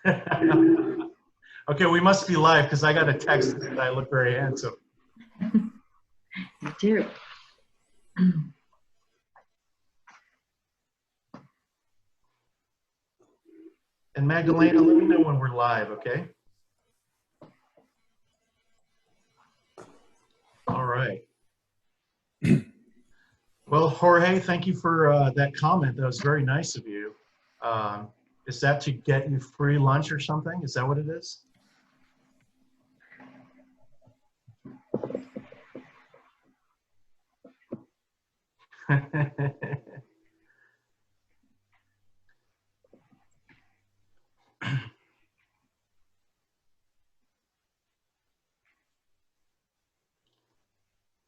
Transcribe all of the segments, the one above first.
Okay, we must be live because I got a text that I look very handsome. Me too. And Magdalena, let me know when we're live, okay? All right. Well, Jorge, thank you for that comment. That was very nice of you. Is that to get you free lunch or something? Is that what it is?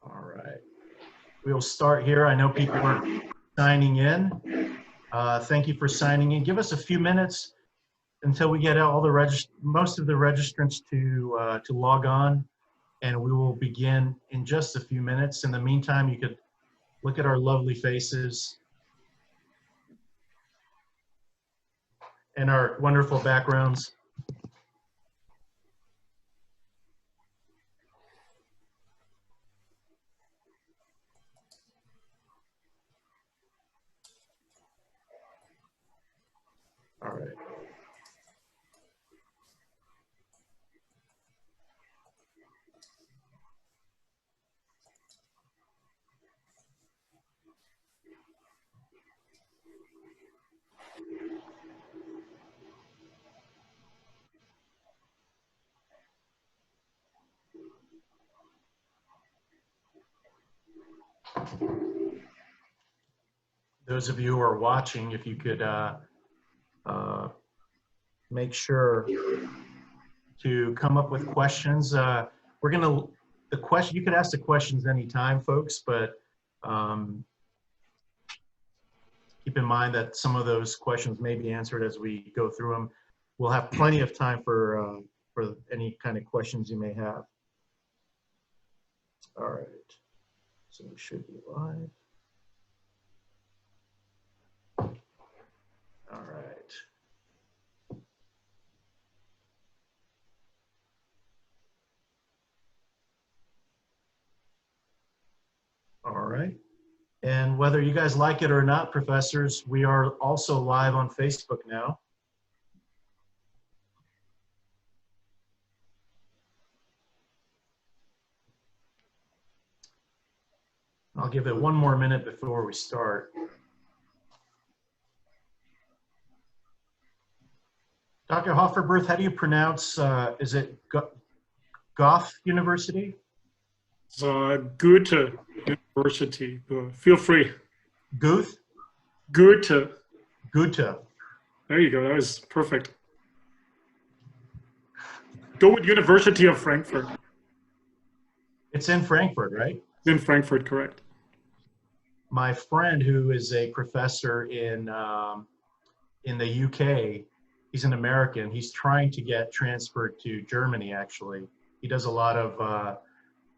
All right. We'll start here. I know people are signing in. Thank you for signing in. Give us a few minutes until we get all the most of the registrants to log on, and we will begin in just a few minutes. In the meantime, you could look at our lovely faces and our wonderful backgrounds. All right. Those of you who are watching, if you could make sure to come up with questions. You could ask the questions anytime, folks, but keep in mind that some of those questions may be answered as we go through them. We'll have plenty of time for any kind of questions you may have. All right, so we should be live. All right. All right. And whether you guys like it or not, professors, we are also live on Facebook now. I'll give it one more minute before we start. Dr. Hofferberth, how do you pronounce, is it Goethe University? Goethe University. Feel free. Goethe? Goethe. Goethe. There you go. That was perfect. Go with University of Frankfurt. It's in Frankfurt, right? In Frankfurt, correct. My friend, who is a professor in the UK, he's an American. He's trying to get transferred to Germany, actually. He does a lot of,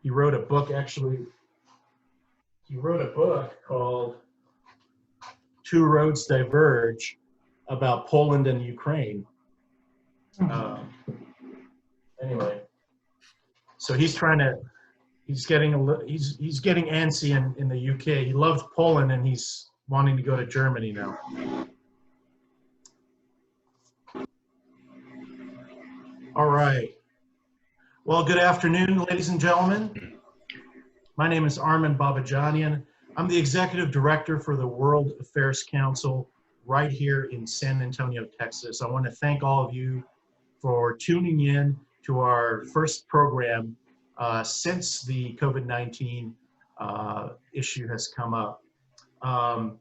he wrote a book, actually. He wrote a book called Two Roads Diverge about Poland and Ukraine. Anyway, so he's trying to, he's getting antsy in the UK. He loves Poland and he's wanting to go to Germany now. All right. Well, good afternoon, ladies and gentlemen. My name is Armin Babajanian. I'm the Executive Director for the World Affairs Council right here in San Antonio, Texas. I want to thank all of you for tuning in to our first program since the COVID-19 issue has come up. I'm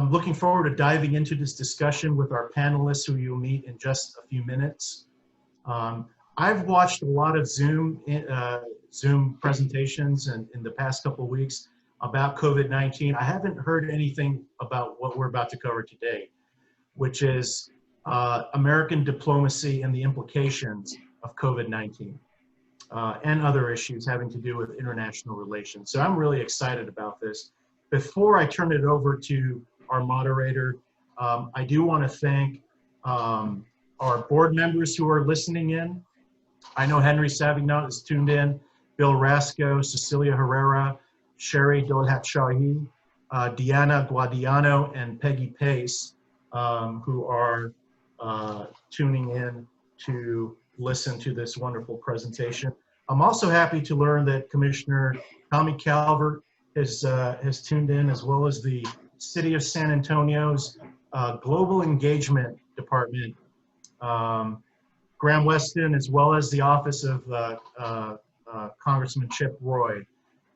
looking forward to diving into this discussion with our panelists who you'll meet in just a few minutes. I've watched a lot of Zoom presentations in the past couple of weeks about COVID-19. I haven't heard anything about what we're about to cover today, which is American diplomacy and the implications of COVID-19 and other issues having to do with international relations. So I'm really excited about this. Before I turn it over to our moderator, I do want to thank our board members who are listening in. I know Henry Savignon is tuned in, Bill Rasco, Cecilia Herrera, Sherry Dolhat-Shahi, Deanna Guadiano, and Peggy Pace, who are tuning in to listen to this wonderful presentation. I'm also happy to learn that Commissioner Tommy Calvert has tuned in, as well as the City of San Antonio's Global Engagement Department, Graham Weston, as well as the office of Congressman Chip Roy,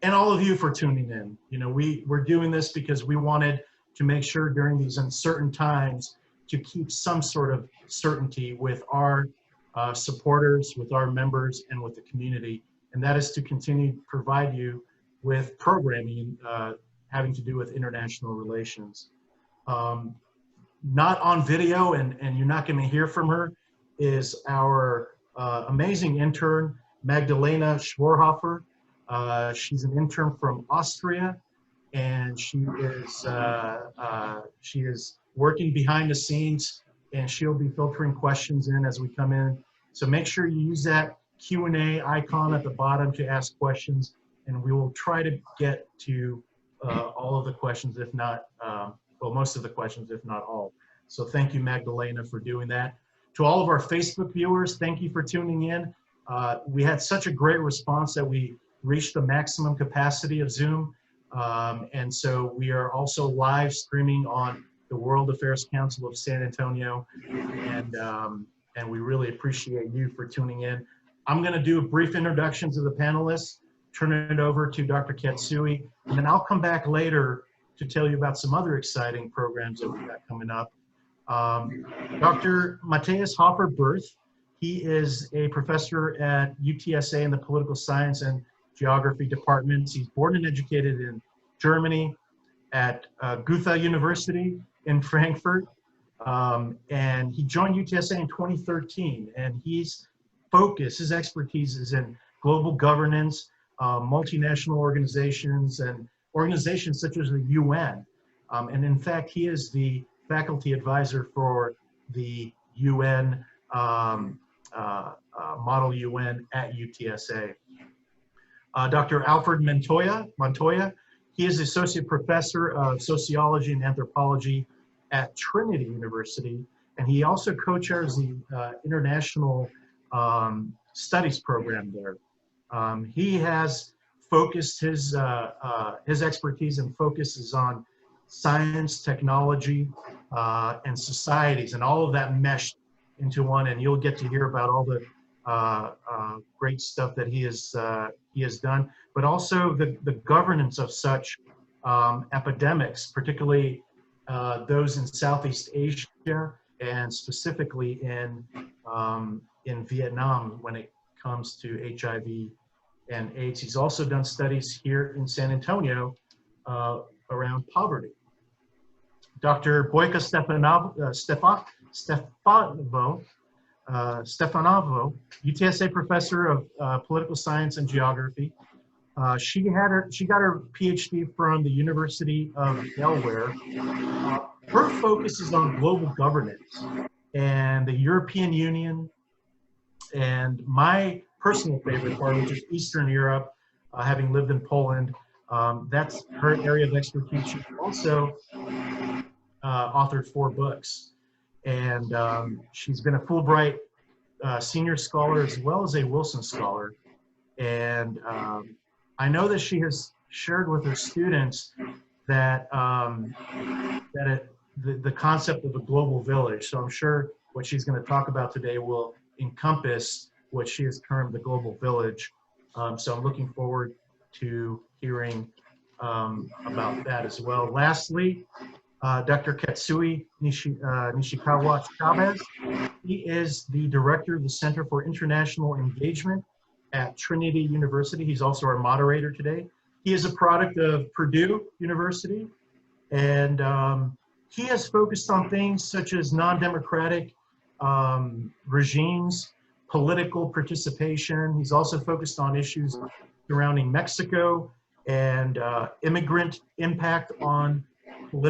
and all of you for tuning in. You know, we're doing this because we wanted to make sure during these uncertain times to keep some sort of certainty with our supporters, with our members, and with the community, and that is to continue to provide you with programming having to do with international relations. Not on video, and you're not going to hear from her, is our amazing intern, Magdalena Schwarhofer. She's an intern from Austria, and she is working behind the scenes, and she'll be filtering questions in as we come in. So make sure you use that Q&A icon at the bottom to ask questions, and we will try to get to all of the questions, if not, well, most of the questions, if not all. So thank you, Magdalena, for doing that. To all of our Facebook viewers, thank you for tuning in. We had such a great response that we reached the maximum capacity of Zoom. And so we are also live streaming on the World Affairs Council of San Antonio. And we really appreciate you for tuning in. I'm gonna do a brief introduction to the panelists, turn it over to Dr. Katsuo, and then I'll come back later to tell you about some other exciting programs that we've got coming up. Dr. Matthias Hofferberth, he is a professor at UTSA in the Political Science and Geography departments. He's born and educated in Germany at Goethe University in Frankfurt. And he joined UTSA in 2013, and his expertise is in global governance, multinational organizations, and organizations such as the UN. And in fact, he is the faculty advisor for the UN, Model UN at UTSA. Dr. Alfred Montoya, he is Associate Professor of Sociology and Anthropology at Trinity University, and he also co-chairs the International Studies program there. He has focused his expertise and focuses on science, technology, and societies, and all of that meshed into one, and you'll get to hear about all the great stuff that he has done, but also the governance of such epidemics, particularly those in Southeast Asia, and specifically in Vietnam when it comes to HIV and AIDS. He's also done studies here in San Antonio around poverty. Dr. Boyka Stefanova, UTSA professor of political science and geography. She got her PhD from the University of Delaware. Her focus is on global governance and the European Union, and my personal favorite part, which is Eastern Europe, having lived in Poland. That's her area of expertise. She also authored 4 books, and she's been a Fulbright senior scholar as well as a Wilson scholar. And I know that she has shared with her students that the concept of a global village. So I'm sure what she's going to talk about today will encompass what she has termed the global village. So I'm looking forward to hearing about that as well. Lastly, Dr. Katsuo Nishikawa Chavez. He is the director of the Center for International Engagement at Trinity University. He's also our moderator today. He is a product of Purdue University, and he has focused on things such as non-democratic regimes, political participation. He's also focused on issues surrounding Mexico and immigrant impact on the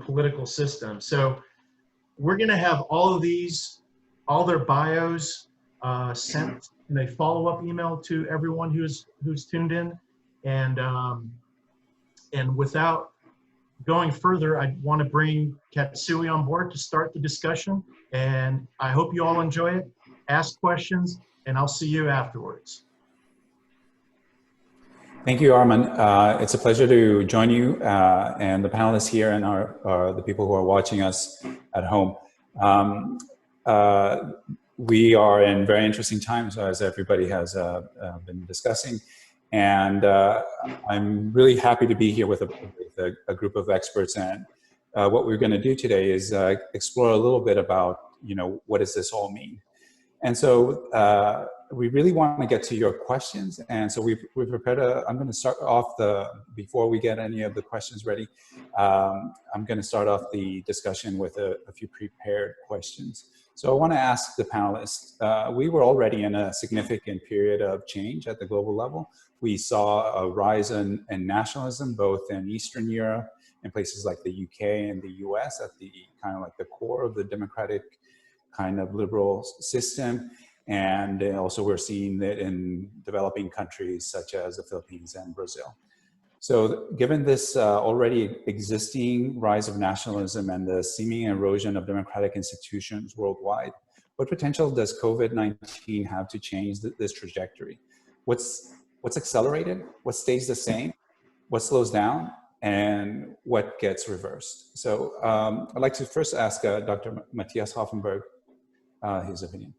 political system. So we're going to have all of these, all their bios sent in a follow-up email to everyone who's tuned in. And without going further, I want to bring Katsuo on board to start the discussion. And I hope you all enjoy it. Ask questions, and I'll see you afterwards. Thank you, Armin. It's a pleasure to join you and the panelists here and the people who are watching us at home. We are in very interesting times, as everybody has been discussing. And I'm really happy to be here with a group of experts. And what we're going to do today is explore a little bit about, what does this all mean? And so we really want to get to your questions. And so we've prepared I'm going to start off before we get any of the questions ready, I'm going to start off the discussion with a few prepared questions. So I want to ask the panelists, we were already in a significant period of change at the global level. We saw a rise in nationalism, both in Eastern Europe and places like the UK and the US at the kind of like the core of the democratic kind of liberal system. And also we're seeing that in developing countries such as the Philippines and Brazil. So given this already existing rise of nationalism and the seeming erosion of democratic institutions worldwide, what potential does COVID-19 have to change this trajectory? What's accelerated? What stays the same? What slows down? And what gets reversed? So I'd like to first ask Dr. Matthias Hofferberth his opinion.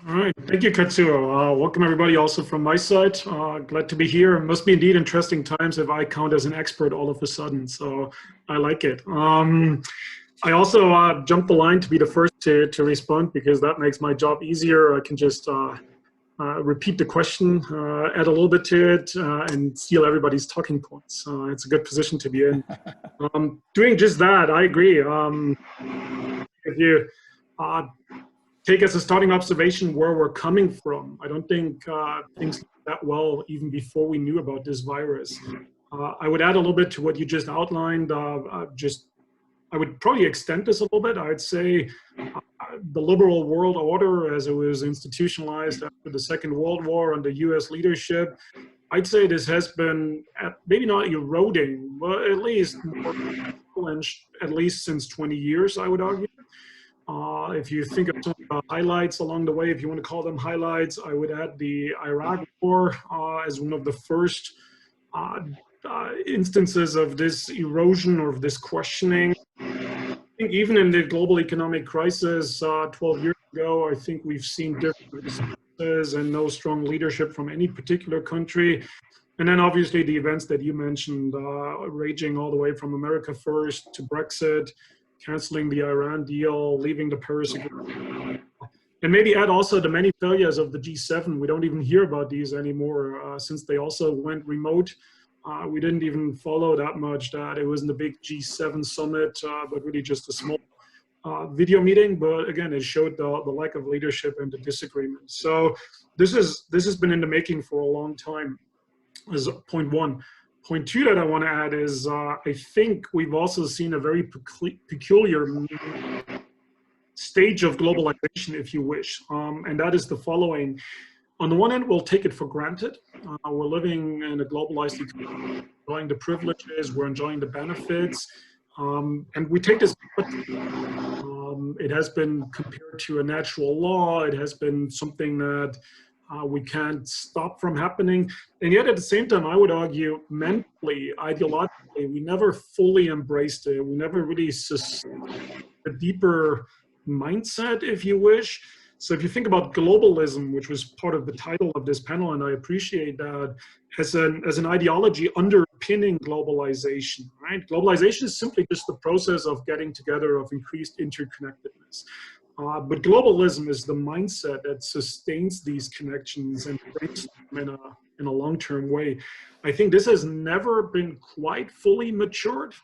All right, thank you, Katsuo. Welcome everybody also from my side. Glad to be here. It must be indeed interesting times if I count as an expert all of a sudden, so I like it. I also jumped the line to be the first to respond because that makes my job easier. I can just repeat the question, add a little bit to it, and steal everybody's talking points. It's a good position to be in. Doing just that, I agree. If you take as a starting observation where we're coming from, I don't think things went that well even before we knew about this virus. I would add a little bit to what you just outlined. I would probably extend this a little bit. I'd say the liberal world order as it was institutionalized after the Second World War under US leadership, I'd say this has been maybe not eroding, but at least more challenged, at least since 20 years, I would argue. If you think of some of the highlights along the way, if you want to call them highlights, I would add the Iraq War as one of the first instances of this erosion or of this questioning. I think even in the global economic crisis 12 years ago, I think we've seen different responses and no strong leadership from any particular country. And then obviously the events that you mentioned, raging all the way from America First to Brexit, canceling the Iran deal, leaving the Paris Agreement. And maybe add also the many failures of the G7. We don't even hear about these anymore since they also went remote. We didn't even follow that much that it wasn't a big G7 summit, but really just a small video meeting. But again, it showed the lack of leadership and the disagreement. So this has been in the making for a long time, is point one. Point two that I want to add is I think we've also seen a very peculiar stage of globalization, if you wish, and that is the following. On the one hand, we'll take it for granted. We're living in a globalized economy, enjoying the privileges, we're enjoying the benefits, and we take this. It has been compared to a natural law. It has been something that we can't stop from happening. And yet at the same time, I would argue mentally, ideologically, we never fully embraced it. We never really sustained a deeper mindset, if you wish. So if you think about globalism, which was part of the title of this panel, and I appreciate that, as an ideology underpinning globalization, right? Globalization is simply just the process of getting together, of increased interconnectedness. But globalism is the mindset that sustains these connections and brings them in a long-term way. I think this has never been quite fully matured.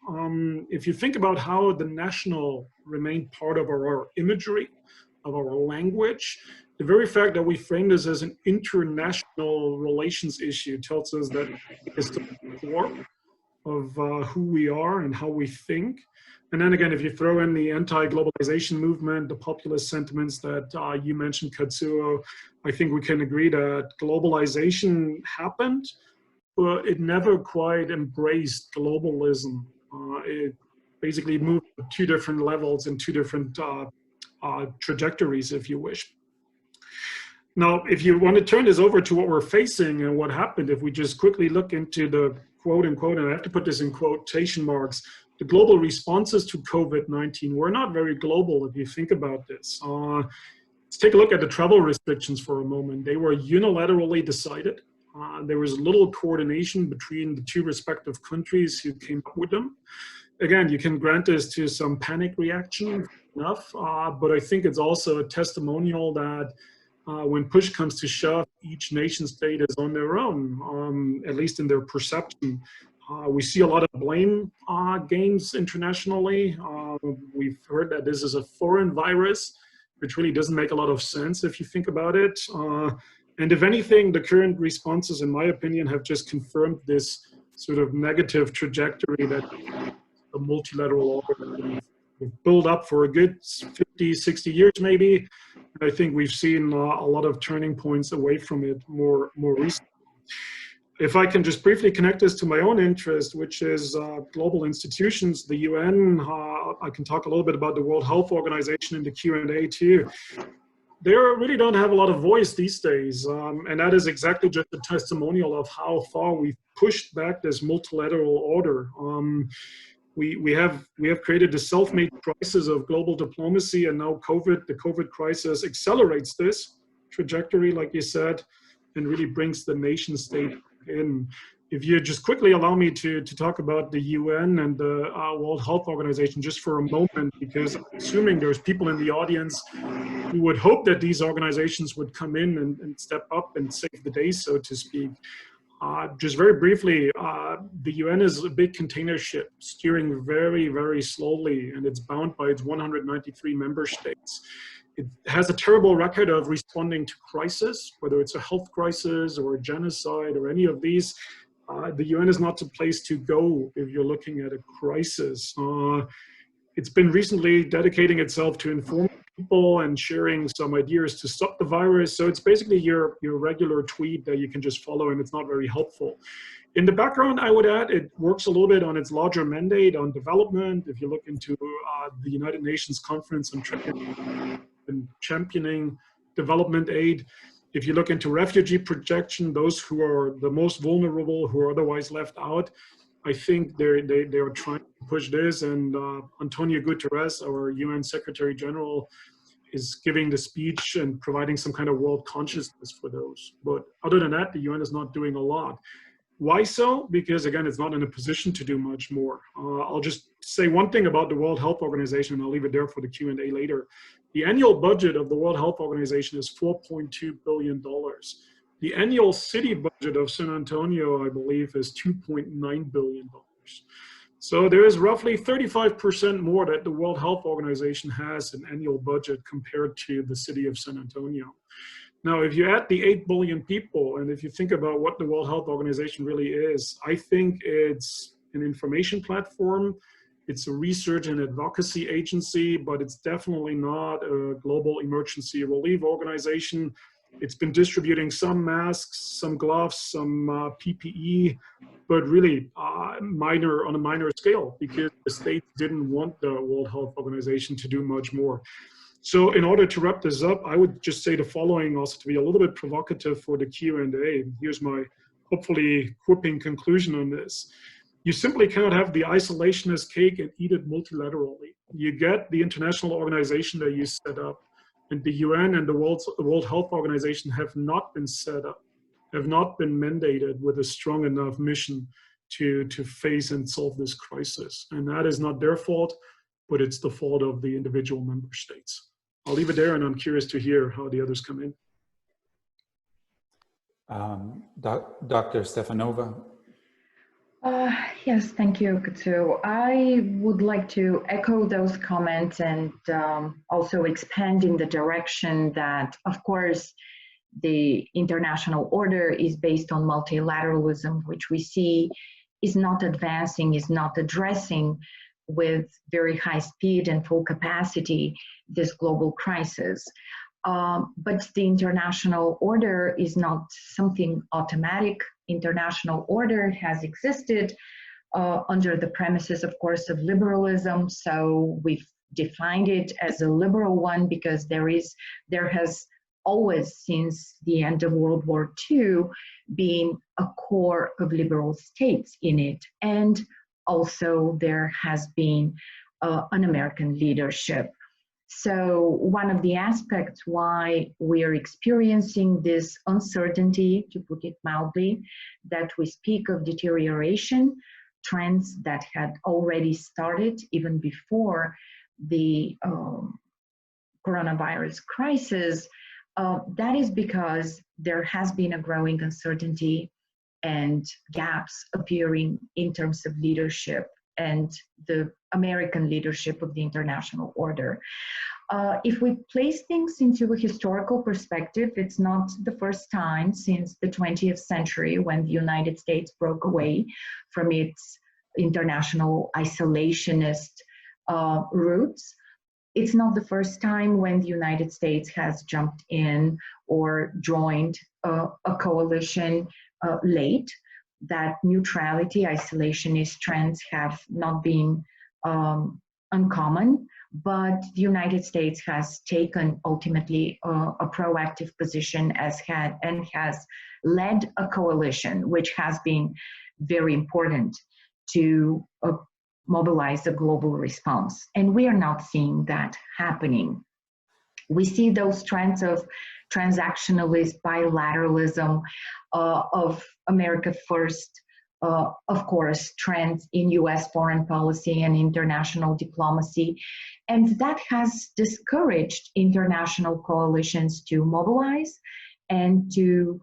If you think about how the national remained part of our imagery, of our language, the very fact that we frame this as an international relations issue tells us that it's the war. of who we are and how we think. And then again, if you throw in the anti-globalization movement, the populist sentiments that you mentioned, Katsuo, I think we can agree that globalization happened, but it never quite embraced globalism. It basically moved to two different levels and two different trajectories, if you wish. Now, if you want to turn this over to what we're facing and what happened, if we just quickly look into the quote unquote, and I have to put this in quotation marks, the global responses to COVID-19 were not very global if you think about this. Let's take a look at the travel restrictions for a moment. They were unilaterally decided. There was little coordination between the two respective countries who came up with them. Again, you can grant this to some panic reaction enough, but I think it's also a testimonial that when push comes to shove, each nation state is on their own, at least in their perception. We see a lot of blame games internationally. We've heard that this is a foreign virus, which really doesn't make a lot of sense if you think about it. And if anything, the current responses, in my opinion, have just confirmed this sort of negative trajectory that the multilateral order we've built up for a good 50, 60 years maybe. I think we've seen a lot of turning points away from it more recently. If I can just briefly connect this to my own interest, which is global institutions, the UN, I can talk a little bit about the World Health Organization in the Q&A too. They really don't have a lot of voice these days, and that is exactly just a testimonial of how far we've pushed back this multilateral order. We have created the self-made crisis of global diplomacy, and now the COVID crisis accelerates this trajectory, like you said, and really brings the nation state in. If you just quickly allow me to talk about the UN and the World Health Organization just for a moment, because I'm assuming there's people in the audience who would hope that these organizations would come in and step up and save the day, so to speak. Just very briefly, the UN is a big container ship steering very, very slowly, and it's bound by its 193 member states. It has a terrible record of responding to crisis, whether it's a health crisis or a genocide or any of these. The UN is not the place to go if you're looking at a crisis. It's been recently dedicating itself to inform people and sharing some ideas to stop the virus. So it's basically your regular tweet that you can just follow, and it's not very helpful. In the background, I would add, it works a little bit on its larger mandate on development. If you look into the United Nations Conference on championing development aid, if you look into refugee protection, those who are the most vulnerable, who are otherwise left out, I think they are trying to push this, and Antonio Guterres, our UN Secretary General, is giving the speech and providing some kind of world consciousness for those. But other than that, the UN is not doing a lot. Why so? Because again, it's not in a position to do much more. I'll just say one thing about the World Health Organization, and I'll leave it there for the Q&A later. The annual budget of the World Health Organization is $4.2 billion. The annual city budget of San Antonio, I believe, is $2.9 billion. So there is roughly 35% more that the World Health Organization has in annual budget compared to the city of San Antonio. Now, if you add the 8 billion people, and if you think about what the World Health Organization really is, I think it's an information platform. It's a research and advocacy agency, but it's definitely not a global emergency relief organization. It's been distributing some masks, some gloves, some PPE, but really on a minor scale, because the states didn't want the World Health Organization to do much more. So in order to wrap this up, I would just say the following, also to be a little bit provocative for the Q&A. Here's my hopefully quipping conclusion on this. You simply cannot have the isolationist cake and eat it multilaterally. You get the international organization that you set up, and the UN and the World Health Organization have not been set up, have not been mandated with a strong enough mission to face and solve this crisis. And that is not their fault, but it's the fault of the individual member states. I'll leave it there, and I'm curious to hear how the others come in. Dr. Stefanova. Yes, thank you, Katsuo. I would like to echo those comments and also expand in the direction that, of course, the international order is based on multilateralism, which we see is not advancing, is not addressing with very high speed and full capacity this global crisis. But the international order is not something automatic. International order has existed under the premises, of course, of liberalism. So we've defined it as a liberal one because there has always, since the end of World War II, been a core of liberal states in it. And also there has been an American leadership. So one of the aspects why we are experiencing this uncertainty, to put it mildly, that we speak of deterioration, trends that had already started even before the coronavirus crisis, that is because there has been a growing uncertainty and gaps appearing in terms of leadership and the American leadership of the international order. If we place things into a historical perspective, it's not the first time since the 20th century when the United States broke away from its international isolationist roots. It's not the first time when the United States has jumped in or joined a coalition late. That neutrality, isolationist trends have not been uncommon, but the United States has taken ultimately a proactive position and has led a coalition, which has been very important to mobilize a global response. And we are not seeing that happening. We see those trends of transactionalist bilateralism, of America first, of course, trends in US foreign policy and international diplomacy. And that has discouraged international coalitions to mobilize and to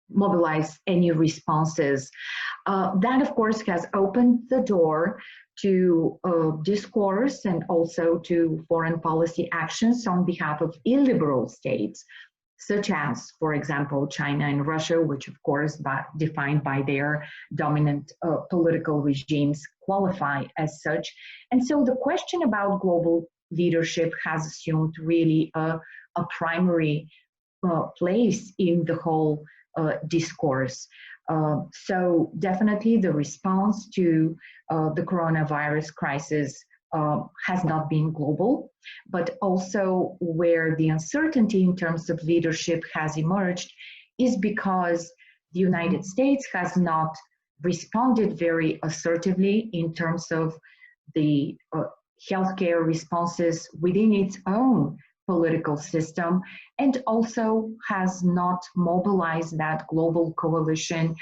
mobilize any responses. That, of course, has opened the door to discourse and also to foreign policy actions on behalf of illiberal states, such as, for example, China and Russia, which, of course, defined by their dominant political regimes, qualify as such. And so the question about global leadership has assumed really a primary place in the whole discourse. So definitely the response to the coronavirus crisis has not been global, but also where the uncertainty in terms of leadership has emerged is because the United States has not responded very assertively in terms of the healthcare responses within its own political system, and also has not mobilized that global coalition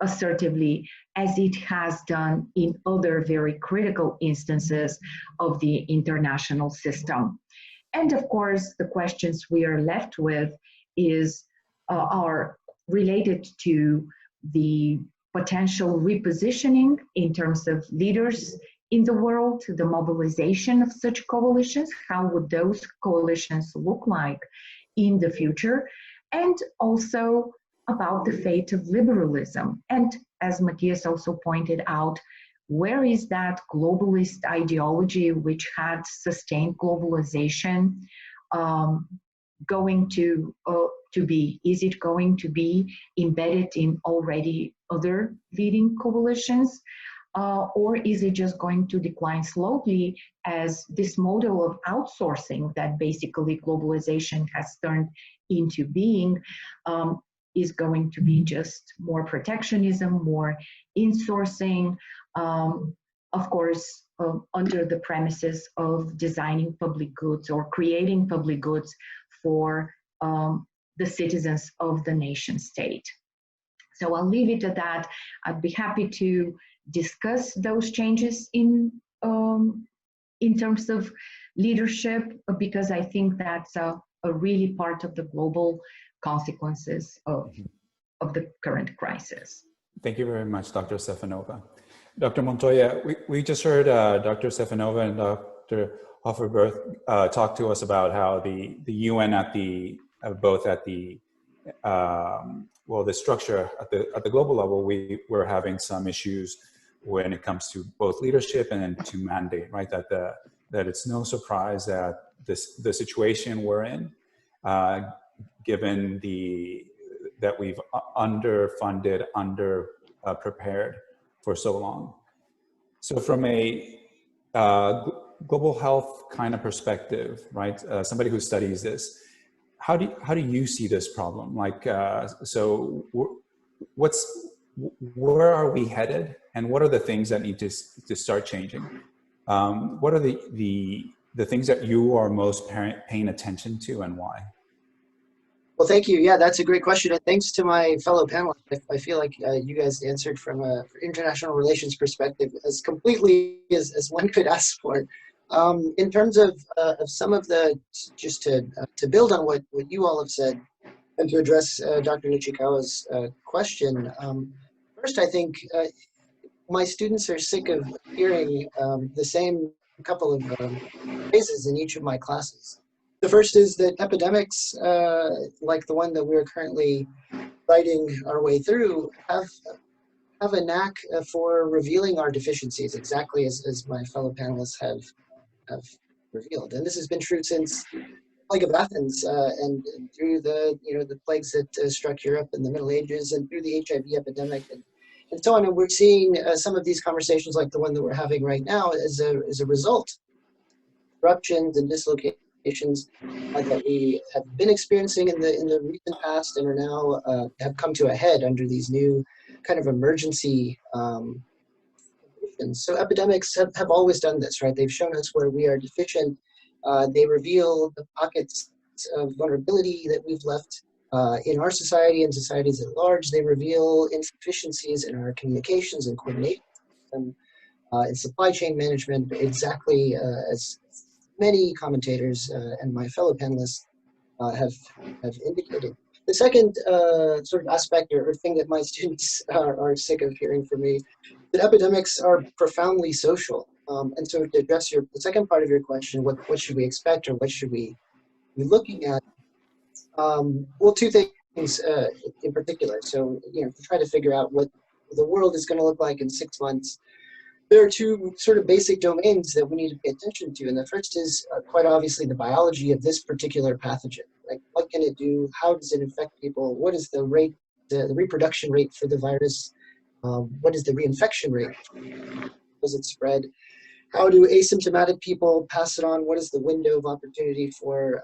assertively as it has done in other very critical instances of the international system. And of course, the questions we are left with are related to the potential repositioning in terms of leaders in the world, the mobilization of such coalitions, how would those coalitions look like in the future, and also about the fate of liberalism. And as Matthias also pointed out, where is that globalist ideology which had sustained globalization going to be? Is it going to be embedded in already other leading coalitions? Or is it just going to decline slowly as this model of outsourcing that basically globalization has turned into being is going to be just more protectionism, more insourcing, of course, under the premises of designing public goods or creating public goods for the citizens of the nation state. So I'll leave it at that. I'd be happy to discuss those changes in terms of leadership, because I think that's a really part of the global consequences of the current crisis. Thank you very much, Dr. Stefanova. Dr. Montoya, we just heard Dr. Stefanova and Dr. Hofferberth talk to us about how the UN both at the well, the structure at the global level, we're having some issues when it comes to both leadership and to mandate, right? That it's no surprise that the situation we're in, given that we've underfunded, prepared for so long. So from a global health kind of perspective, right? Somebody who studies this, how do you see this problem? Like, so where are we headed, and what are the things that need to start changing? What are the things that you are most paying attention to, and why? Well, thank you. Yeah, that's a great question. And thanks to my fellow panelists. I feel like you guys answered from an international relations perspective as completely as one could ask for. In terms of some of the, just to build on what you all have said, and to address Dr. Nishikawa's question, first, I think my students are sick of hearing the same couple of phrases in each of my classes. The first is that epidemics, like the one that we're currently fighting our way through, have a knack for revealing our deficiencies, exactly as my fellow panelists have revealed. And this has been true since the plague of Athens, and through the plagues that struck Europe in the Middle Ages, and through the HIV epidemic, and so on. And we're seeing some of these conversations, like the one that we're having right now, as a result of disruptions and dislocations that we have been experiencing in the recent past, and are now have come to a head under these new kind of emergency conditions. So epidemics have always done this, right? They've shown us where we are deficient. They reveal the pockets of vulnerability that we've left in our society and societies at large. They reveal insufficiencies in our communications and coordination system, in supply chain management, exactly as many commentators and my fellow panelists have indicated. The second sort of aspect or thing that my students are sick of hearing from me, that epidemics are profoundly social. And so to address the second part of your question, what should we expect, or what should we be looking at? Well, two things in particular. So, to try to figure out what the world is going to look like in 6 months, there are two sort of basic domains that we need to pay attention to. And the first is quite obviously the biology of this particular pathogen. Like, what can it do? How does it infect people? What is the rate, the reproduction rate for the virus? What is the reinfection rate? Does it spread? How do asymptomatic people pass it on? What is the window of opportunity for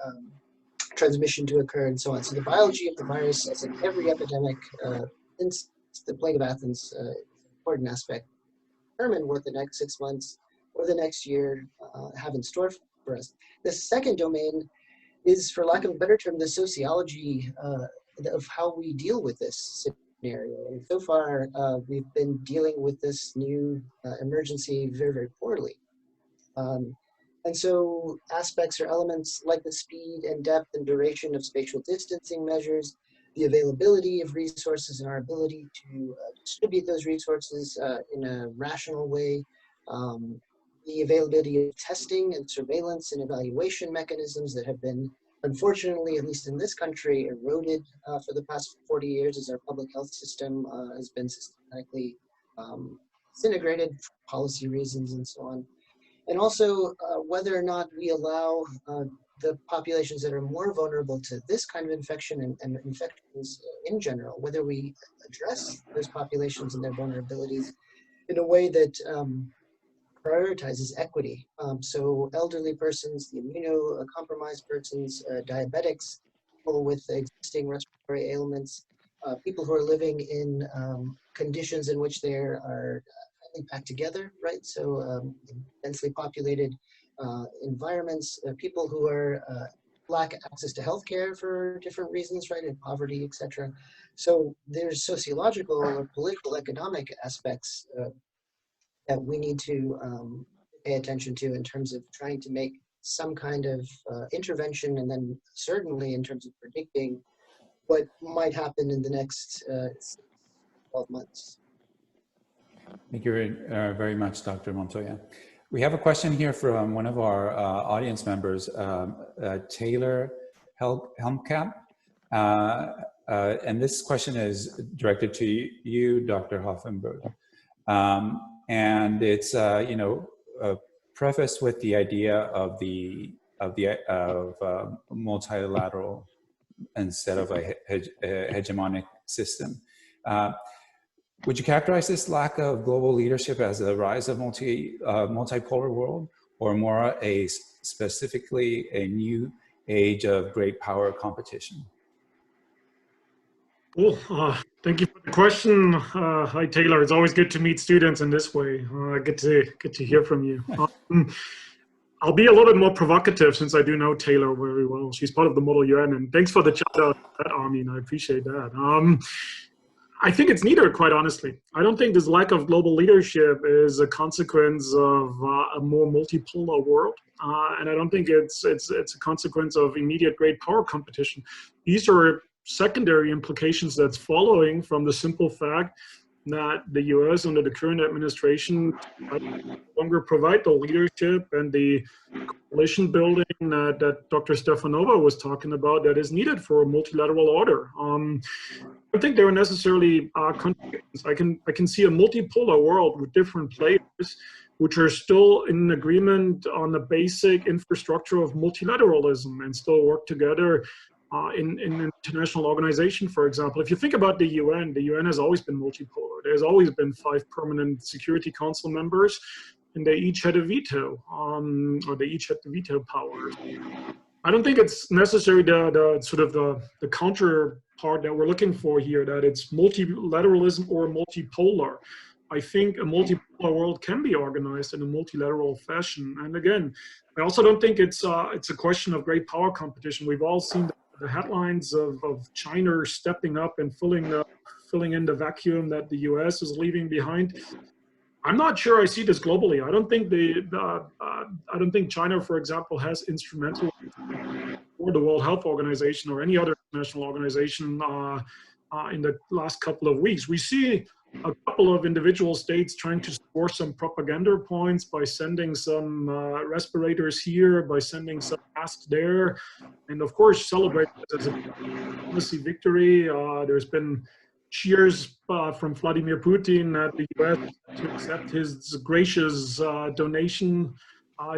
transmission to occur, and so on? So the biology of the virus, as in every epidemic since the plague of Athens, is an important aspect. Determine what the next 6 months or the next year have in store for us. The second domain is, for lack of a better term, the sociology of how we deal with this scenario. And so far, we've been dealing with this new emergency very, very poorly. And so aspects or elements like the speed and depth and duration of spatial distancing measures, the availability of resources and our ability to distribute those resources in a rational way, the availability of testing and surveillance and evaluation mechanisms that have been, unfortunately, at least in this country, eroded for the past 40 years as our public health system has been systematically disintegrated for policy reasons and so on. And also whether or not we allow the populations that are more vulnerable to this kind of infection and infections in general, whether we address those populations and their vulnerabilities in a way that prioritizes equity. So elderly persons, the immunocompromised persons, diabetics, people with existing respiratory ailments, people who are living in conditions in which they are packed together, right? So densely populated environments, people who are lack access to healthcare for different reasons, right, and poverty, etc. So there's sociological or political economic aspects that we need to pay attention to in terms of trying to make some kind of intervention, and then certainly in terms of predicting what might happen in the next 12 months. Thank you very much, Dr. Montoya. We have a question here from one of our audience members, Taylor Helmkamp. and this question is directed to you, Dr. Hofferberth. And it's prefaced with the idea of multilateral instead of a hegemonic system. Would you characterize this lack of global leadership as a rise of multipolar world, or more specifically a new age of great power competition? Well, thank you for the question. Hi, Taylor. It's always good to meet students in this way. Good to hear from you. I'll be a little bit more provocative since I do know Taylor very well. She's part of the Model UN, and thanks for the shout out to that, Armin. I appreciate that. I think it's neither, quite honestly. I don't think this lack of global leadership is a consequence of a more multipolar world, and I don't think it's a consequence of immediate great power competition. These are secondary implications that's following from the simple fact that the US under the current administration no longer provide the leadership and the coalition building that Dr. Stefanova was talking about that is needed for a multilateral order. I don't think they are necessarily contradictions. I can see a multipolar world with different players which are still in agreement on the basic infrastructure of multilateralism and still work together in an international organization, for example. If you think about the UN has always been multipolar. There's always been 5 permanent Security Council members, and they each had a veto, or they each had the veto power. I don't think it's necessarily the counterpart that we're looking for here, that it's multilateralism or multipolar. I think a multipolar world can be organized in a multilateral fashion. And again, I also don't think it's a question of great power competition. We've all seen the headlines of China stepping up and filling in the vacuum that the US is leaving behind. I'm not sure I see this globally. I don't think China, for example, has instrumental or the World Health Organization or any other international organization in the last couple of weeks. We see a couple of individual states trying to score some propaganda points by sending some respirators here, by sending some masks there, and of course celebrate it as a diplomacy victory. There's been cheers from Vladimir Putin at the US to accept his gracious donation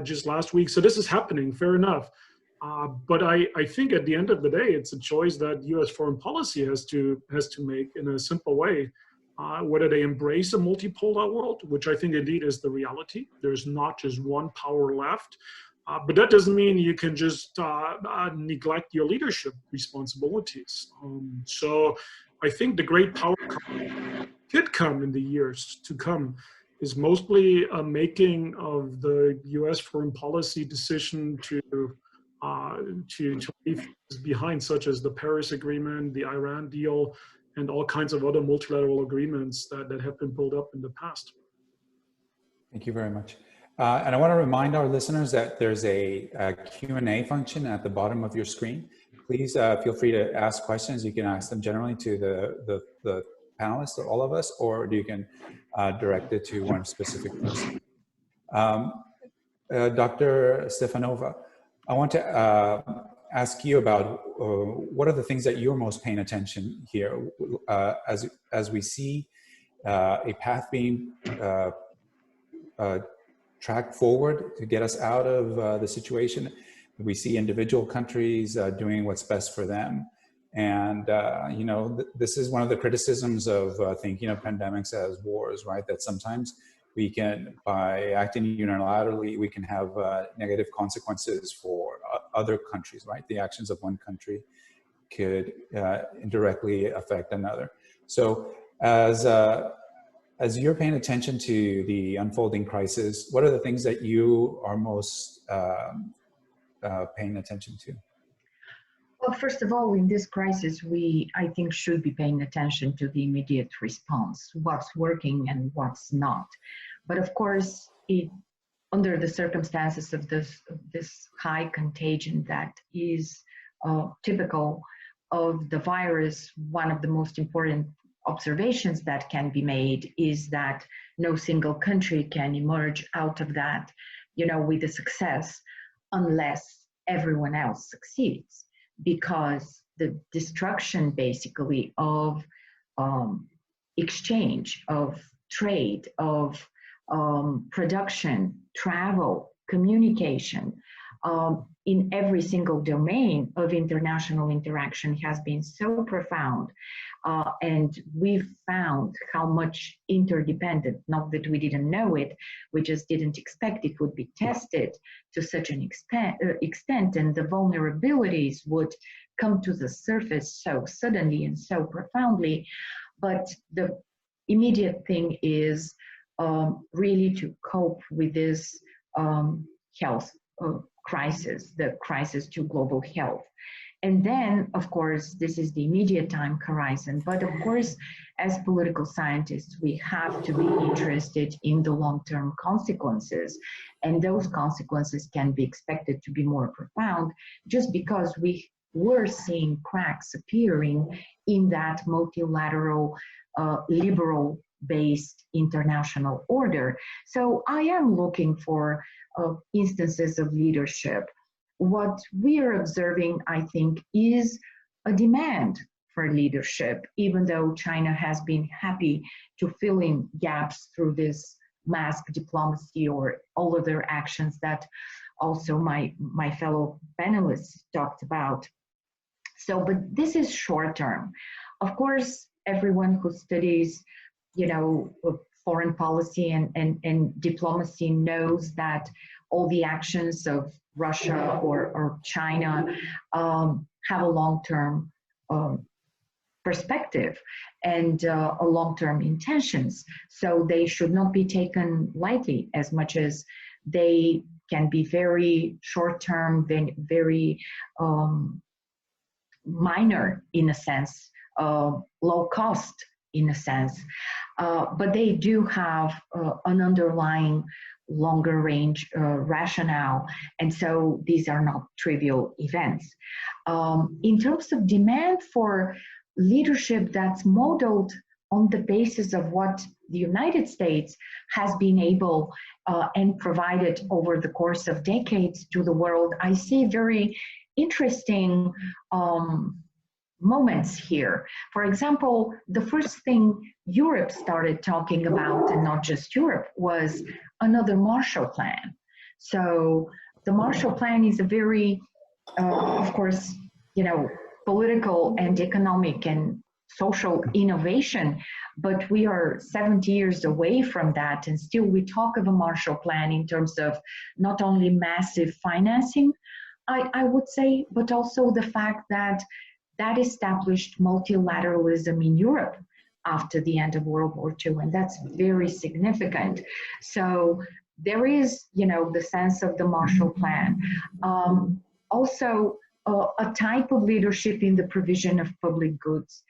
just last week. So this is happening, fair enough. But I think at the end of the day, it's a choice that US foreign policy has to make in a simple way. Whether they embrace a multipolar world, which I think indeed is the reality. There's not just one power left, but that doesn't mean you can just neglect your leadership responsibilities. So I think the great power could come in the years to come is mostly a making of the US foreign policy decision to leave things behind, such as the Paris Agreement, the Iran deal, and all kinds of other multilateral agreements that have been built up in the past. Thank you very much. And I want to remind our listeners that there's a Q&A function at the bottom of your screen. Please feel free to ask questions. You can ask them generally to the panelists, or all of us, or you can direct it to one specific person. Dr. Stefanova, I want to ask you about what are the things that you're most paying attention here as we see a path being tracked forward to get us out of the situation. We see individual countries doing what's best for them. And, this is one of the criticisms of thinking of pandemics as wars, right? That sometimes we can, by acting unilaterally, we can have negative consequences for other countries, right? The actions of one country could indirectly affect another. So as you're paying attention to the unfolding crisis, what are the things that you are most paying attention to? Well, first of all, in this crisis, I think, should be paying attention to the immediate response, what's working and what's not. But of course, under the circumstances of this high contagion that is typical of the virus, one of the most important observations that can be made is that no single country can emerge out of that, with a success unless everyone else succeeds. Because the destruction basically of exchange, of trade, of production, travel, communication, in every single domain of international interaction has been so profound. And we've found how much interdependent, not that we didn't know it, we just didn't expect it would be tested to such an extent, and the vulnerabilities would come to the surface so suddenly and so profoundly. But the immediate thing is really to cope with this health crisis, the crisis to global health. And then, of course, this is the immediate time horizon. But of course, as political scientists, we have to be interested in the long-term consequences. And those consequences can be expected to be more profound just because we were seeing cracks appearing in that multilateral, liberal-based international order. So I am looking for instances of leadership. What we are observing, I think, is a demand for leadership, even though China has been happy to fill in gaps through this mask diplomacy or all other actions that also my fellow panelists talked about. So, but this is short term. Of course, everyone who studies, foreign policy and diplomacy knows that all the actions of Russia or China have a long-term perspective and a long-term intentions. So they should not be taken lightly as much as they can be very short-term, very minor in a sense, low cost in a sense. But they do have an underlying longer range rationale. And so these are not trivial events. In terms of demand for leadership that's modeled on the basis of what the United States has been able and provided over the course of decades to the world, I see very interesting moments here. For example, the first thing Europe started talking about, and not just Europe, was another Marshall Plan. So the Marshall Plan is a very, of course, political and economic and social innovation, but we are 70 years away from that, and still we talk of a Marshall Plan in terms of not only massive financing, I would say, but also the fact that that established multilateralism in Europe after the end of World War II, and that's very significant. So there is, the sense of the Marshall Plan. Also, a type of leadership in the provision of public goods.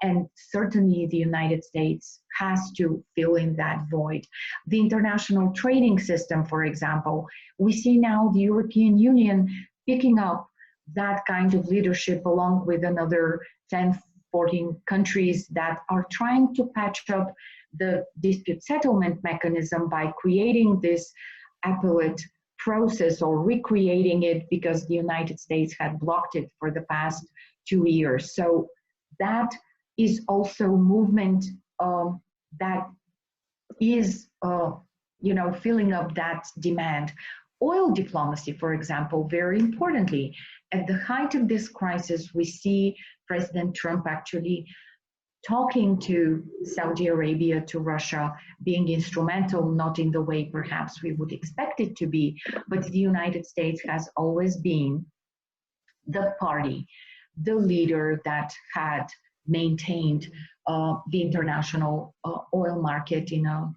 And certainly the United States has to fill in that void. The international trading system, for example, we see now the European Union picking up that kind of leadership along with another 10, 14 countries that are trying to patch up the dispute settlement mechanism by creating this appellate process or recreating it because the United States had blocked it for the past 2 years. So that is also movement that is, filling up that demand. Oil diplomacy, for example, very importantly, at the height of this crisis, we see President Trump actually talking to Saudi Arabia, to Russia, being instrumental, not in the way perhaps we would expect it to be, but the United States has always been the party, the leader that had maintained the international oil market in a,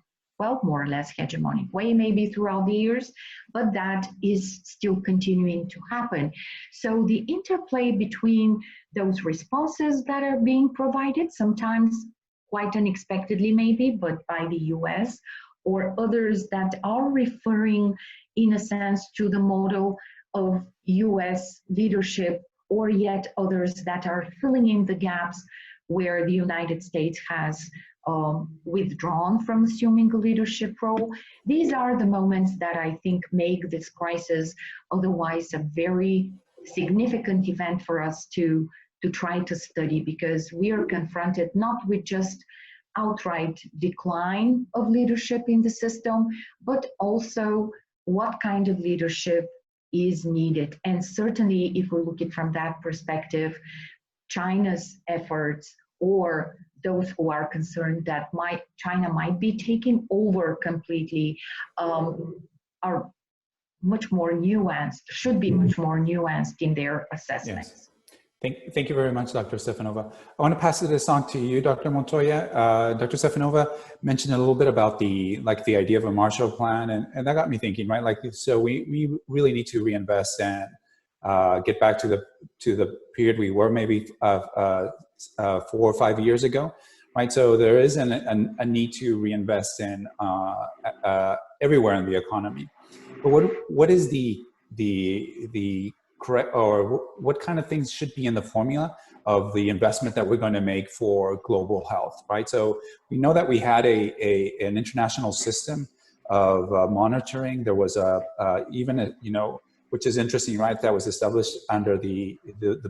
more or less hegemonic way, maybe throughout the years, but that is still continuing to happen. So the interplay between those responses that are being provided, sometimes quite unexpectedly maybe, but by the US, or others that are referring in a sense to the model of US leadership, or yet others that are filling in the gaps where the United States has withdrawn from assuming a leadership role. These are the moments that I think make this crisis otherwise a very significant event for us to to try to study, because we are confronted not with just outright decline of leadership in the system, but also what kind of leadership is needed. And certainly, if we look at it from that perspective, China's efforts, or those who are concerned that China might be taken over completely, are much more nuanced, should be much more nuanced in their assessments. Yes. Thank you very much, Dr. Stefanova. I want to pass this on to you, Dr. Montoya. Dr. Stefanova mentioned a little bit about the idea of a Marshall Plan, and that got me thinking, right? Like, so we really need to reinvest and get back to the period we were maybe 4 or 5 years ago, right? So there is a need to reinvest in everywhere in the economy. But what is the correct, or what kind of things should be in the formula of the investment that we're going to make for global health, right? So we know that we had an international system of monitoring. There was which is interesting, right? That was established under the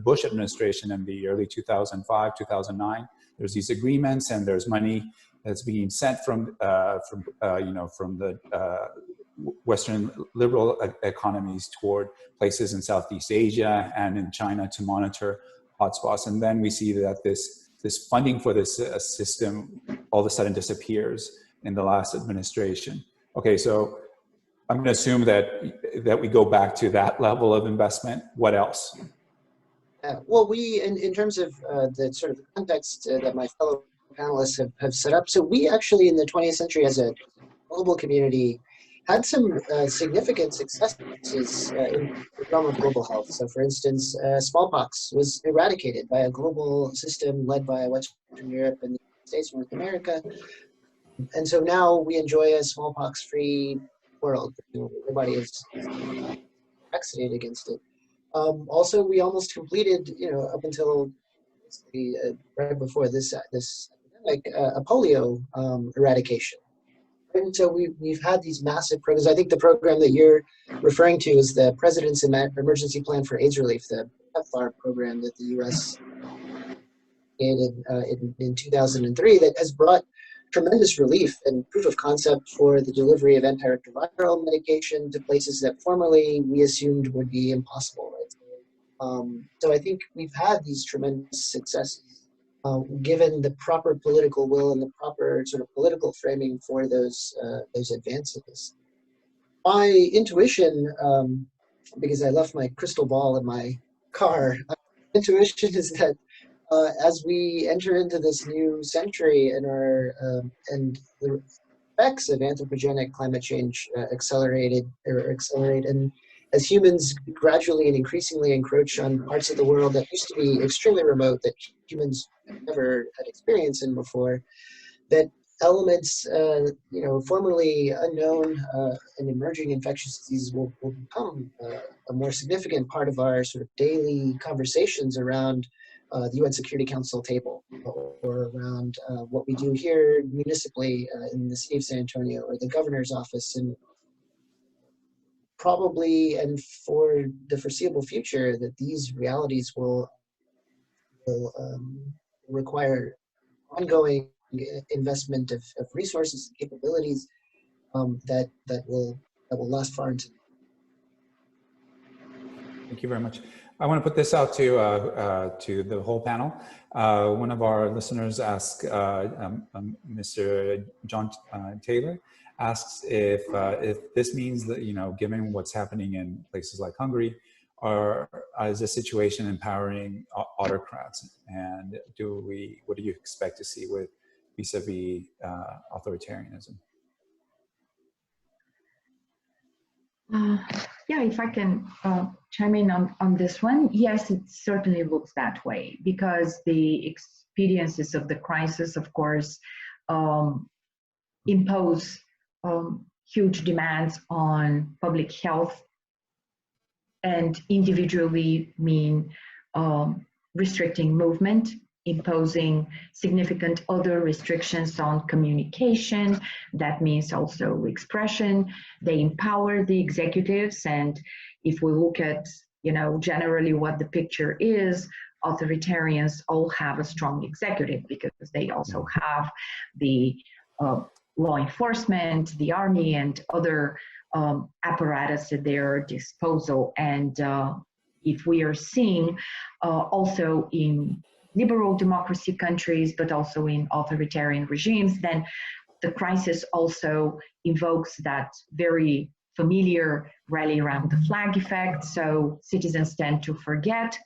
Bush administration in the early 2005, 2009. There's these agreements, and there's money that's being sent from the Western liberal economies toward places in Southeast Asia and in China to monitor hotspots. And then we see that this funding for this system all of a sudden disappears in the last administration. Okay, so I'm going to assume that we go back to that level of investment. What else? Well, we, in terms of the sort of context that my fellow panelists have set up, so we actually in the 20th century as a global community had some significant successes in the realm of global health. So for instance, smallpox was eradicated by a global system led by Western Europe and the United States, North America. And so now we enjoy a smallpox-free world. Everybody is vaccinated against it. Also, we almost completed, up until right before this epidemic, a polio eradication. And so we've had these massive programs. I think the program that you're referring to is the President's Emergency Plan for AIDS Relief, the PEPFAR program that the U.S. created in 2003, that has brought tremendous relief and proof of concept for the delivery of antiretroviral medication to places that formerly we assumed would be impossible. Right? So I think we've had these tremendous successes. Given the proper political will and the proper sort of political framing for those advances. My intuition, because I left my crystal ball in my car, intuition is that as we enter into this new century and and the effects of anthropogenic climate change accelerate, and as humans gradually and increasingly encroach on parts of the world that used to be extremely remote, that humans never had experience in before, that elements, formerly unknown and emerging infectious diseases will become a more significant part of our sort of daily conversations around the UN Security Council table, or around what we do here municipally in the city of San Antonio, or the governor's office, and probably, and for the foreseeable future, that these realities will require ongoing investment of resources and capabilities that will last far into. Thank you very much. I want to put this out to the whole panel. One of our listeners asked, Mr. John Taylor, asks if this means that, given what's happening in places like Hungary, is the situation empowering autocrats, and what do you expect to see with vis-a-vis authoritarianism? Yeah, if I can chime in on this one, yes, it certainly looks that way, because the experiences of the crisis, of course, impose huge demands on public health, and individually mean restricting movement, imposing significant other restrictions on communication. That means also expression. They empower the executives, and if we look at, generally what the picture is, authoritarians all have a strong executive because they also have the law enforcement, the army, and other apparatus at their disposal. And if we are seeing also in liberal democracy countries, but also in authoritarian regimes, then the crisis also invokes that very familiar rally around the flag effect. So citizens tend to forget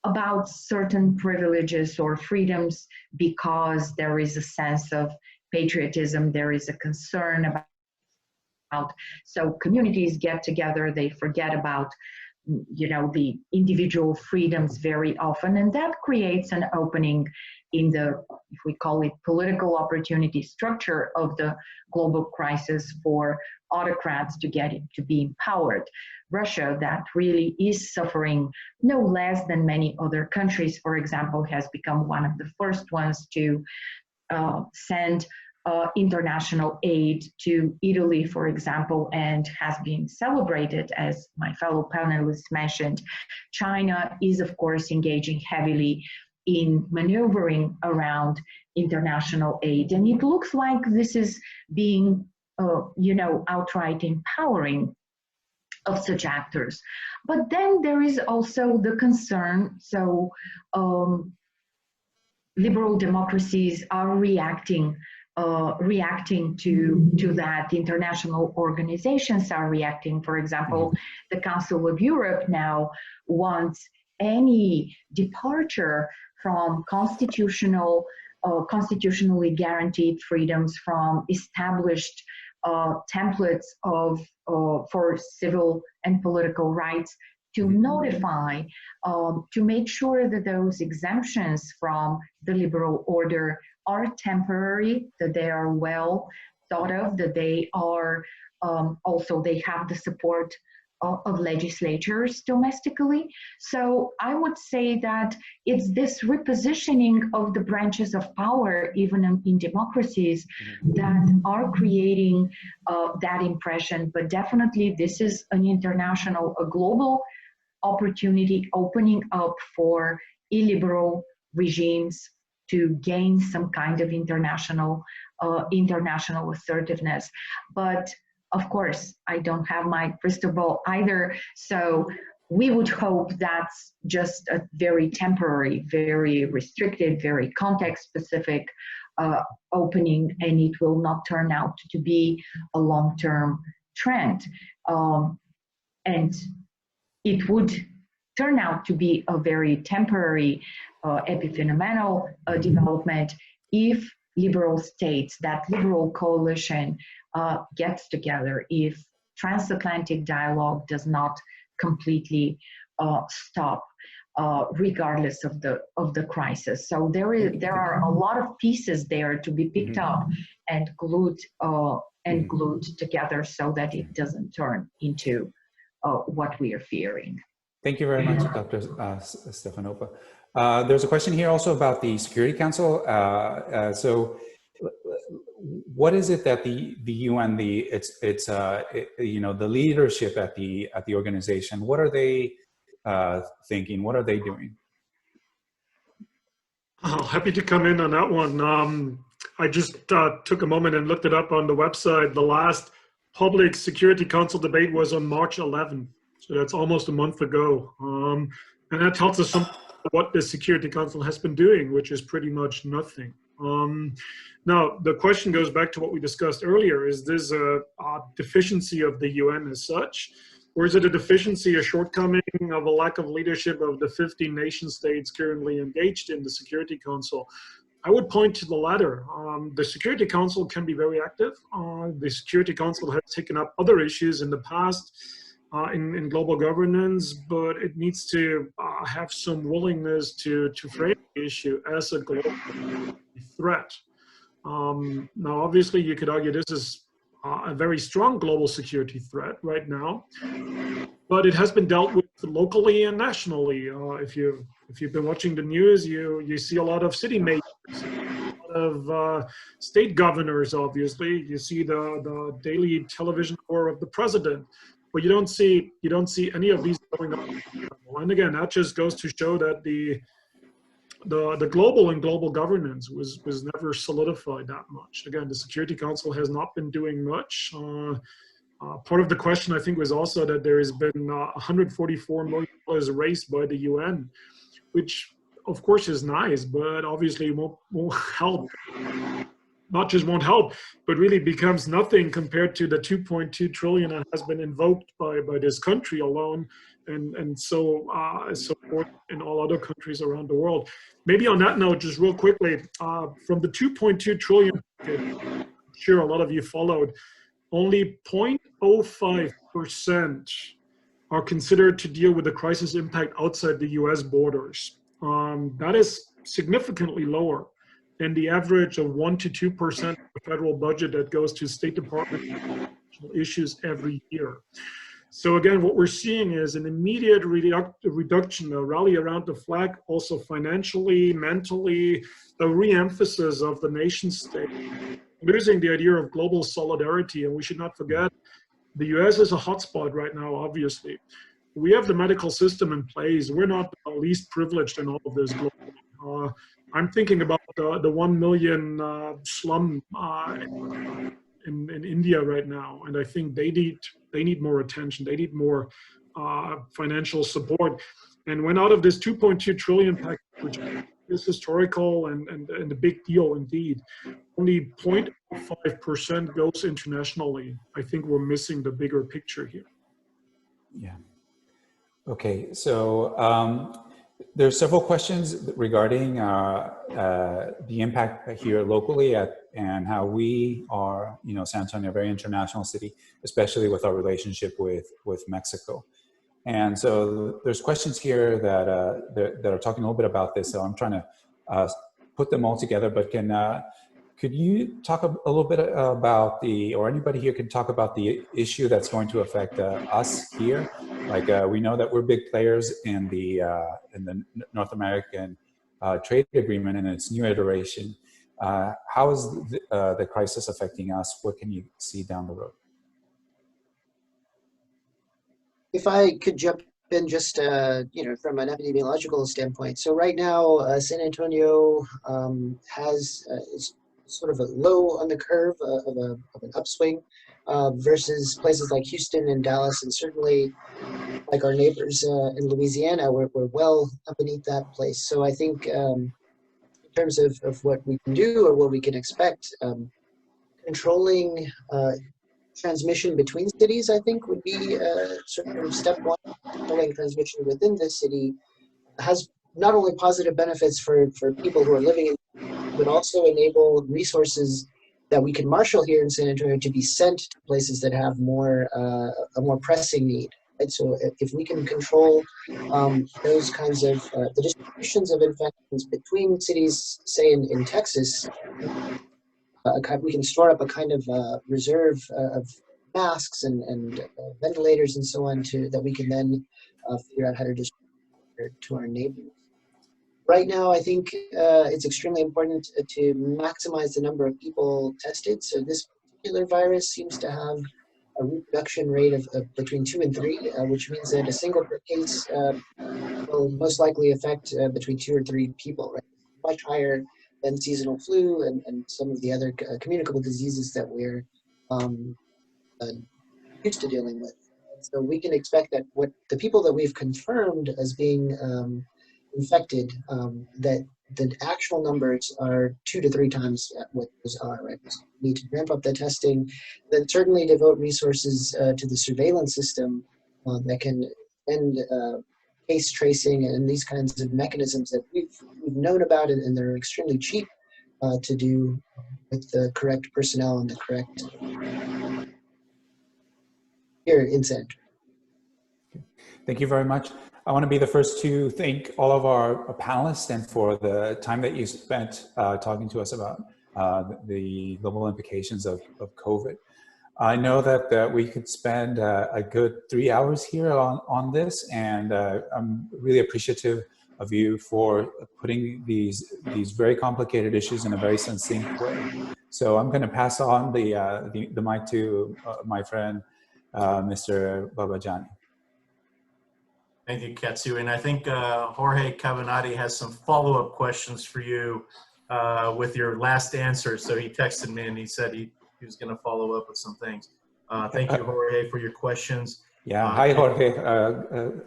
about certain privileges or freedoms because there is a sense of patriotism, there is a concern about, so communities get together, they forget about, you know, the individual freedoms very often, and that creates an opening in the, if we call it, political opportunity structure of the global crisis for autocrats to get it to be empowered. Russia, that really is suffering no less than many other countries, for example, has become one of the first ones to send international aid to Italy, for example, and has been celebrated, as my fellow panelists mentioned. China is, of course, engaging heavily in maneuvering around international aid, and it looks like this is being, you know, outright empowering of such actors. But then there is also the concern, so liberal democracies are reacting to that. International organizations are reacting. For example, the Council of Europe now wants any departure from constitutionally guaranteed freedoms, from established templates of for civil and political rights, to notify, to make sure that those exemptions from the liberal order are temporary, that they are well thought of, that they are also, they have the support of legislatures domestically. So I would say that it's this repositioning of the branches of power, even in democracies, that are creating that impression. But definitely this is an international, a global opportunity opening up for illiberal regimes to gain some kind of international assertiveness. But of course, I don't have my crystal ball either. So we would hope that's just a very temporary, very restricted, very context-specific opening, and it will not turn out to be a long-term trend. And it would turn out to be a very temporary epiphenomenal development if liberal states, that liberal coalition gets together, if transatlantic dialogue does not completely stop, regardless of the crisis. So there are a lot of pieces there to be picked up and glued together so that it doesn't turn into what we are fearing. Thank you very much, Dr. Stefanova. There's a question here also about the Security Council. So, what is it that the UN, you know, the leadership at the organization, what are they thinking? What are they doing? Oh, happy to come in on that one. I just took a moment and looked it up on the website. The last Public Security Council debate was on March 11th. So that's almost a month ago. And that tells us something about what the Security Council has been doing, which is pretty much nothing. Now, the question goes back to what we discussed earlier. Is this a deficiency of the UN as such? Or is it a deficiency, a shortcoming of a lack of leadership of the 15 nation states currently engaged in the Security Council? I would point to the latter. The Security Council can be very active. The Security Council has taken up other issues in the past in global governance, but it needs to have some willingness to frame the issue as a global threat. Now, obviously, you could argue this is a very strong global security threat right now, but it has been dealt with locally and nationally. If you've been watching the news, you see a lot of city mayors, a lot of state governors. Obviously, you see the daily television hour of the president, but you don't see any of these going on. And again, that just goes to show that the the global and global governance was never solidified that much. Again, the Security Council has not been doing much. Part of the question, I think, was also that there has been $144 million raised by the UN, which of course is nice, but obviously won't help. Not just won't help, but really becomes nothing compared to the 2.2 trillion that has been invoked by this country alone, and so forth in all other countries around the world. Maybe on that note, just real quickly, from the 2.2 trillion, I'm sure a lot of you followed, only 0.05% are considered to deal with the crisis impact outside the US borders. That is significantly lower than the average of 1 to 2% of the federal budget that goes to State Department issues every year. So again, what we're seeing is an immediate reduction, a rally around the flag, also financially, mentally, a re-emphasis of the nation state, losing the idea of global solidarity. And we should not forget, the US is a hotspot right now, obviously. We have the medical system in place. We're not the least privileged in all of this globally. I'm thinking about the 1 million slum in India right now, and I think they need more attention. They need more financial support. And when out of this 2.2 trillion package, which is historical and a big deal indeed, only 0.5% goes internationally. I think we're missing the bigger picture here. Yeah. Okay, so there are several questions regarding the impact here locally and how we are, San Antonio, a very international city, especially with our relationship with Mexico. And so there's questions here that are talking a little bit about this. So I'm trying to put them all together. But could you talk a little bit about or anybody here can talk about the issue that's going to affect us here? Like we know that we're big players in the North American trade agreement and its new iteration. How is the crisis affecting us? What can you see down the road? If I could jump in just, from an epidemiological standpoint. So right now, San Antonio has sort of a low on the curve of an upswing versus places like Houston and Dallas, and certainly like our neighbors in Louisiana, we're well beneath that place. So I think in terms of what we can do or what we can expect, controlling transmission between cities, I think, would be sort of step one. Controlling transmission within the city has not only positive benefits for people who are living in, but also enable resources that we can marshal here in San Antonio to be sent to places that have a more pressing need. Right? So if we can control those kinds of the distributions of infections between cities, say in Texas, we can store up a kind of reserve of masks and ventilators and so on that we can then figure out how to distribute to our neighbors. Right now, I think it's extremely important to maximize the number of people tested. So this particular virus seems to have a reproduction rate of between 2 and 3, which means that a single case will most likely affect between 2 or 3 people, right? Much higher than seasonal flu and some of the other communicable diseases that we're used to dealing with. So we can expect that what the people that we've confirmed as being infected, that the actual numbers are 2 to 3 times what those are, right? So we need to ramp up the testing, then certainly devote resources to the surveillance system that can end case tracing and these kinds of mechanisms that we've known about, and they're extremely cheap to do with the correct personnel and the correct here in San Antonio. Thank you very much. I want to be the first to thank all of our panelists and for the time that you spent talking to us about the global implications of COVID. I know that we could spend a good 3 hours here on this, and I'm really appreciative of you for putting these very complicated issues in a very succinct way. So I'm going to pass on the mic to my friend, Mr. Babajani. Thank you, Katsuo. And I think Jorge Cabanati has some follow-up questions for you with your last answer. So he texted me and he said he was going to follow up with some things. Thank you, Jorge, for your questions. Yeah. Hi, Jorge.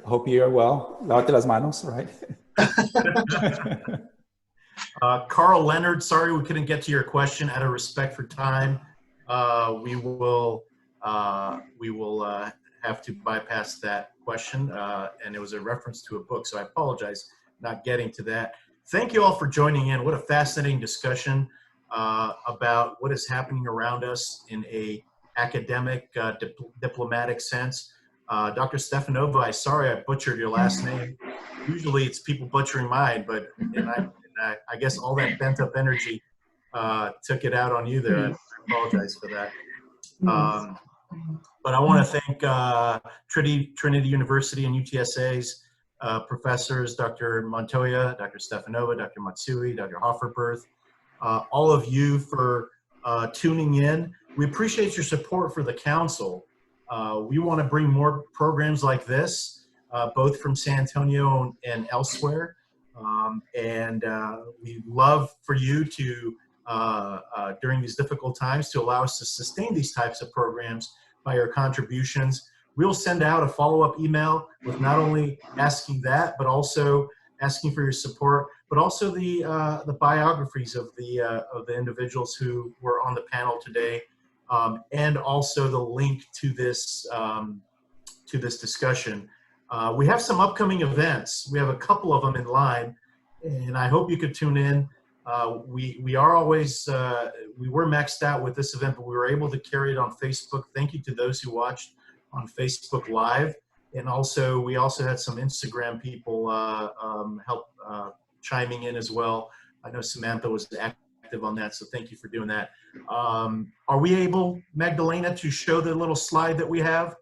Hope you are well. Lávate las manos, right? Carl Leonard, sorry we couldn't get to your question. Out of respect for time, we will have to bypass that question, and it was a reference to a book, so I apologize not getting to that. Thank you all for joining in. What a fascinating discussion about what is happening around us in a academic, diplomatic sense. Dr. Stefanova, sorry I butchered your last name. Usually it's people butchering mine, but I guess all that bent up energy took it out on you there. I apologize for that. But I want to thank Trinity University and UTSA's professors, Dr. Montoya, Dr. Stefanova, Dr. Matsui, Dr. Hofferberth, all of you for tuning in. We appreciate your support for the council. We want to bring more programs like this, both from San Antonio and elsewhere. We'd love for you to, during these difficult times, to allow us to sustain these types of programs by your contributions. We'll send out a follow-up email with not only asking that, but also asking for your support, but also the biographies of the individuals who were on the panel today, and also the link to this discussion. We have some upcoming events. We have a couple of them in line, and I hope you could tune in. We are always, we were maxed out with this event, but we were able to carry it on Facebook. Thank you to those who watched on Facebook Live. And also, we also had some Instagram people help chiming in as well. I know Samantha was active on that, so thank you for doing that. Are we able, Magdalena, to show the little slide that we have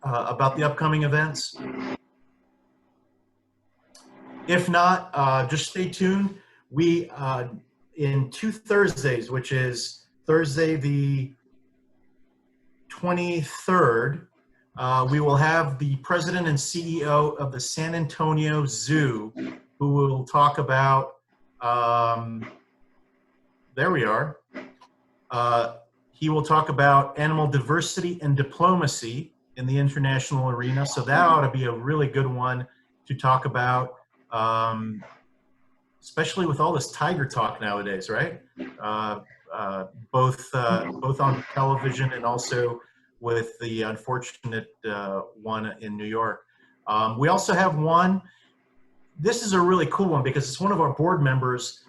about the upcoming events? If not, just stay tuned. We, in 2 Thursdays, which is Thursday the 23rd, we will have the president and CEO of the San Antonio Zoo, who will talk about, there we are. He will talk about animal diversity and diplomacy in the international arena. So that ought to be a really good one to talk about, especially with all this tiger talk nowadays, right? Both on television and also with the unfortunate one in New York. We also have one, this is a really cool one because it's one of our board members,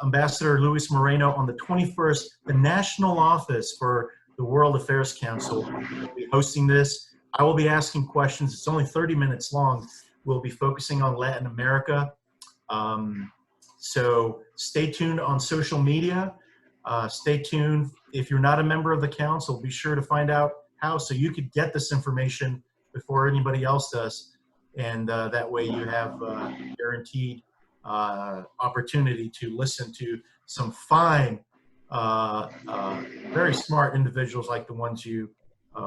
Ambassador Luis Moreno, on the 21st, the National Office for the World Affairs Council will be hosting this. I will be asking questions. It's only 30 minutes long. We'll be focusing on Latin America. So stay tuned on social media. Stay tuned. If you're not a member of the council, be sure to find out how so you could get this information before anybody else does. And that way you have guaranteed opportunity to listen to some fine, very smart individuals like the ones you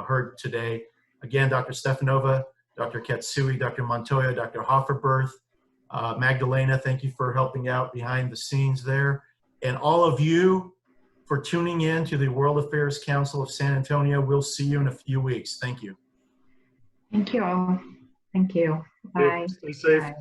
heard today. Again, Dr. Stefanova, Dr. Katsuo, Dr. Montoya, Dr. Hofferberth, Magdalena, thank you for helping out behind the scenes there. And all of you for tuning in to the World Affairs Council of San Antonio. We'll see you in a few weeks. Thank you. Thank you all. Thank you. Bye. Stay safe. Bye.